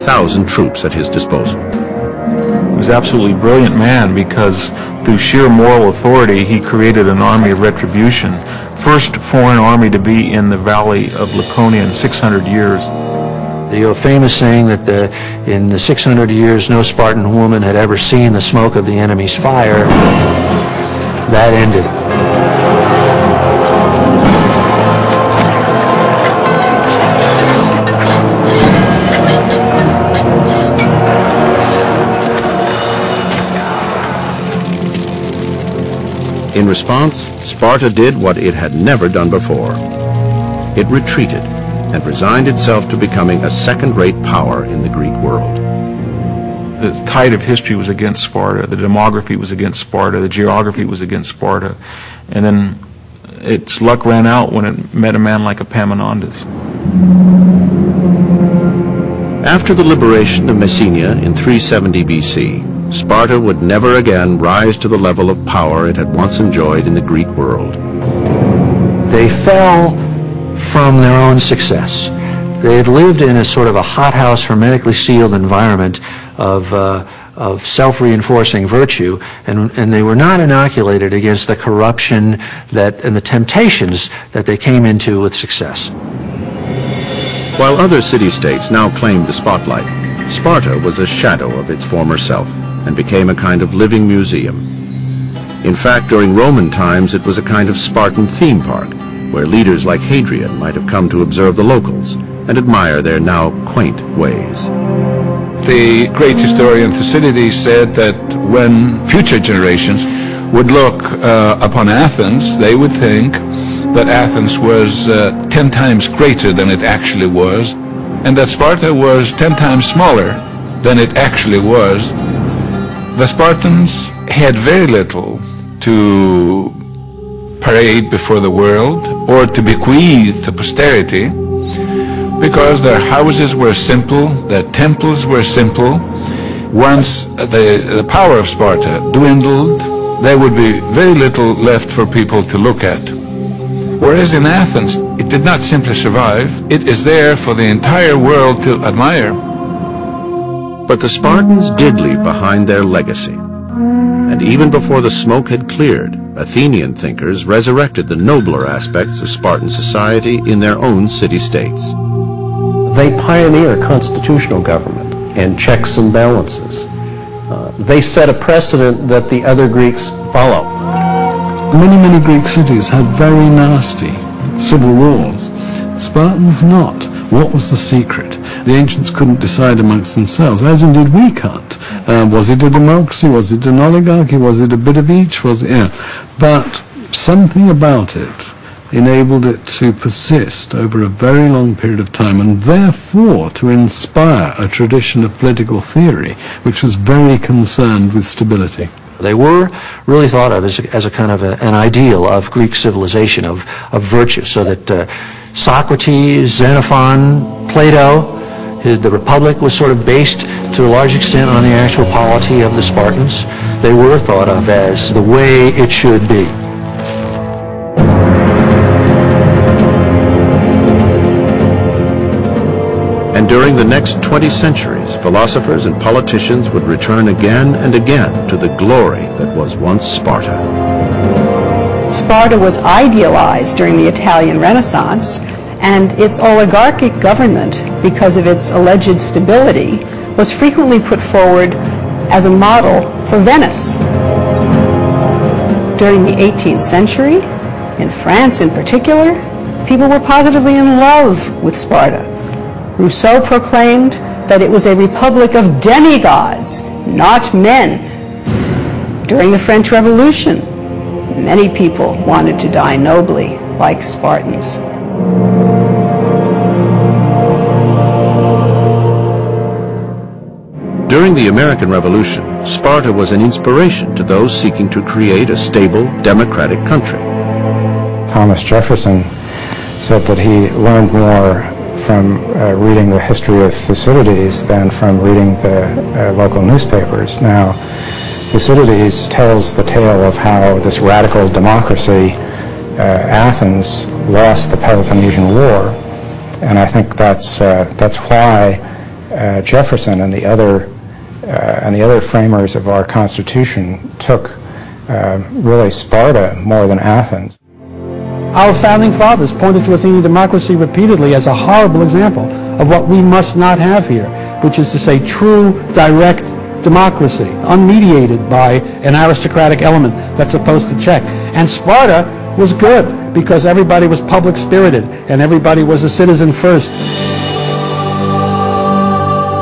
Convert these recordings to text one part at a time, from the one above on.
100,000 troops at his disposal. He was an absolutely brilliant man because through sheer moral authority he created an army of retribution. First foreign army to be in the valley of Laconia in 600 years. The famous saying that in the 600 years no Spartan woman had ever seen the smoke of the enemy's fire, that ended. In response, Sparta did what it had never done before. It retreated and resigned itself to becoming a second-rate power in the Greek world. The tide of history was against Sparta, the demography was against Sparta, the geography was against Sparta, and then its luck ran out when it met a man like Epaminondas. After the liberation of Messenia in 370 BC, Sparta would never again rise to the level of power it had once enjoyed in the Greek world. They fell from their own success. They had lived in a sort of a hothouse, hermetically sealed environment of self-reinforcing virtue, and they were not inoculated against the corruption and the temptations that they came into with success. While other city-states now claimed the spotlight, Sparta was a shadow of its former self and became a kind of living museum. In fact, during Roman times, it was a kind of Spartan theme park, where leaders like Hadrian might have come to observe the locals and admire their now quaint ways. The great historian Thucydides said that when future generations would look upon Athens, they would think that Athens was 10 times greater than it actually was, and that Sparta was 10 times smaller than it actually was. The Spartans had very little to parade before the world or to bequeath to posterity, because their houses were simple, their temples were simple. Once the power of Sparta dwindled, there would be very little left for people to look at. Whereas in Athens, it did not simply survive, it is there for the entire world to admire. But the Spartans did leave behind their legacy. And even before the smoke had cleared, Athenian thinkers resurrected the nobler aspects of Spartan society in their own city-states. They pioneer constitutional government and checks and balances. They set a precedent that the other Greeks follow. Many Greek cities had very nasty civil wars. Spartans not. What was the secret? The ancients couldn't decide amongst themselves, as indeed we can't. Was it a democracy? Was it an oligarchy? Was it a bit of each? But something about it enabled it to persist over a very long period of time, and therefore to inspire a tradition of political theory which was very concerned with stability. They were really thought of as a kind of an ideal of Greek civilization, of virtue, so that Socrates, Xenophon, Plato, the Republic was sort of based to a large extent on the actual polity of the Spartans. They were thought of as the way it should be. And during the next 20 centuries, philosophers and politicians would return again and again to the glory that was once Sparta. Sparta was idealized during the Italian Renaissance, and its oligarchic government, because of its alleged stability, was frequently put forward as a model for Venice. During the 18th century, in France in particular, people were positively in love with Sparta. Rousseau proclaimed that it was a republic of demigods, not men. During the French Revolution, many people wanted to die nobly, like Spartans. During the American Revolution, Sparta was an inspiration to those seeking to create a stable, democratic country. Thomas Jefferson said that he learned more from reading the history of Thucydides than from reading the local newspapers. Now, Thucydides tells the tale of how this radical democracy, Athens, lost the Peloponnesian War, and I think that's why Jefferson and the other framers of our Constitution took really Sparta more than Athens. Our founding fathers pointed to Athenian democracy repeatedly as a horrible example of what we must not have here, which is to say true, direct democracy, unmediated by an aristocratic element that's supposed to check. And Sparta was good because everybody was public-spirited and everybody was a citizen first.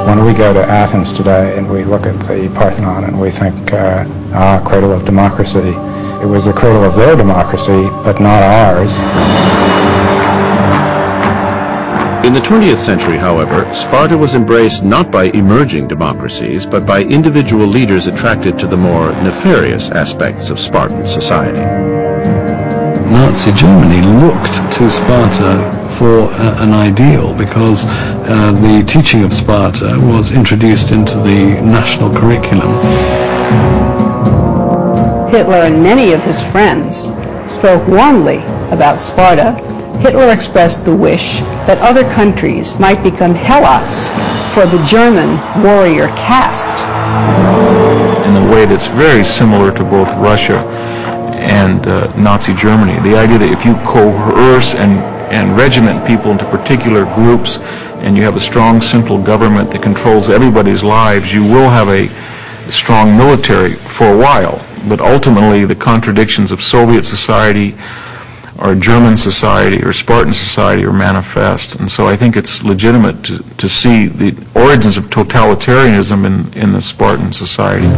When we go to Athens today and we look at the Parthenon and we think, cradle of democracy, it was the cradle of their democracy, but not ours. In the 20th century, however, Sparta was embraced not by emerging democracies, but by individual leaders attracted to the more nefarious aspects of Spartan society. Nazi Germany looked to Sparta for an ideal because the teaching of Sparta was introduced into the national curriculum. Hitler and many of his friends spoke warmly about Sparta. Hitler expressed the wish that other countries might become helots for the German warrior caste. In a way that's very similar to both Russia and Nazi Germany. The idea that if you coerce and regiment people into particular groups and you have a strong central government that controls everybody's lives, you will have a strong military for a while. But ultimately the contradictions of Soviet society or German society or Spartan society are manifest. And so I think it's legitimate to see the origins of totalitarianism in the Spartan society.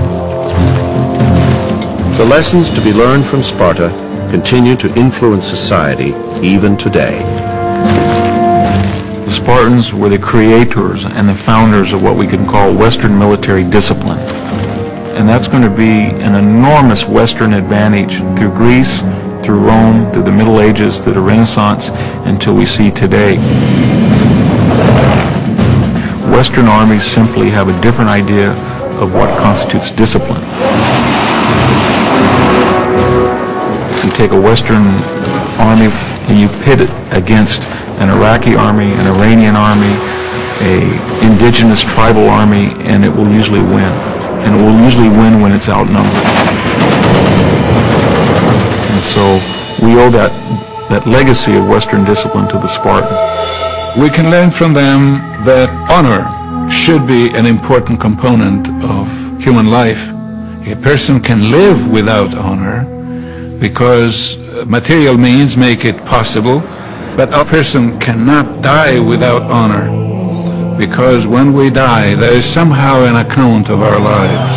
The lessons to be learned from Sparta continue to influence society even today. The Spartans were the creators and the founders of what we can call Western military discipline. And that's going to be an enormous Western advantage through Greece, through Rome, through the Middle Ages, through the Renaissance, until we see today. Western armies simply have a different idea of what constitutes discipline. You take a Western army and you pit it against an Iraqi army, an Iranian army, an indigenous tribal army, and it will usually win. And it will usually win when it's outnumbered. And so we owe that legacy of Western discipline to the Spartans. We can learn from them that honor should be an important component of human life. A person can live without honor because material means make it possible, but a person cannot die without honor, because when we die, there is somehow an account of our lives.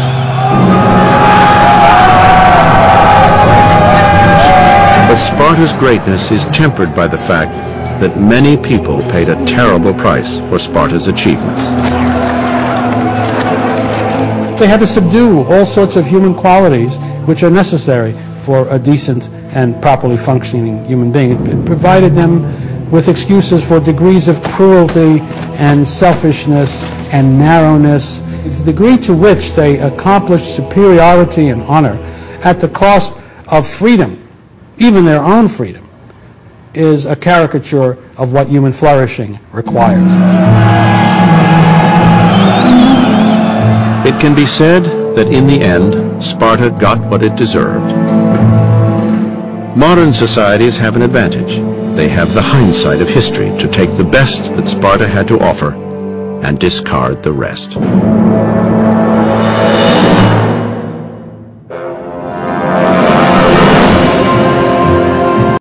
But Sparta's greatness is tempered by the fact that many people paid a terrible price for Sparta's achievements. They had to subdue all sorts of human qualities which are necessary for a decent and properly functioning human being. It provided them with excuses for degrees of cruelty and selfishness and narrowness. The degree to which they accomplished superiority and honor at the cost of freedom, even their own freedom, is a caricature of what human flourishing requires. It can be said that in the end, Sparta got what it deserved. Modern societies have an advantage. They have the hindsight of history to take the best that Sparta had to offer and discard the rest.